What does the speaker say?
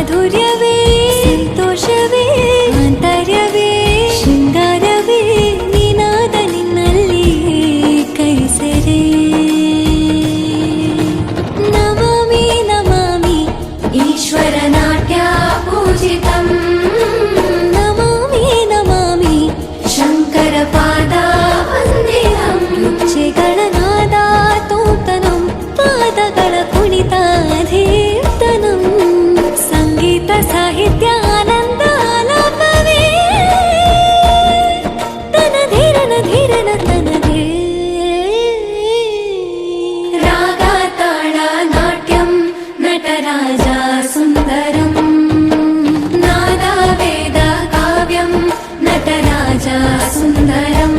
ಮಾಧುರ್ಯವೇ ಸಂತೋಷವೇ ಆಂತರ್ಯವೇ ಶೃಂಗಾರವೇ ನೀನಾದ ನಿನ್ನಲ್ಲಿ ಕೈಸೆರೆ ನಮಾಮಿ ನಮಾಮಿ ಈಶ್ವರ ನಾಟ್ಯ ಪೂಜಿತಂ ನಮಾಮಿ ನಮಾಮಿ ಶಂಕರ ಪಾದ ವಂದಿತಂ ರುಚಿಗಳ ನಾದ ತೋಂತನಂ ಪಾದಗಳ ಕುಣಿತ ಧೀರ್ತನಂ ಸಂಗೀತ ಸಾಹಿತ್ಯ ಆನಂದ ಆಲಾಪವೇ ತನ ಧೀರನ ಧೀರನ ತನದೇ ರಾಗ ತಾಳ ನಾಟ್ಯಂ ನಟರಾಜ ಸುಂದರಂ ನಾದ ವೇದ ಕಾವ್ಯಂ ನಟರಾಜ ಸುಂದರಂ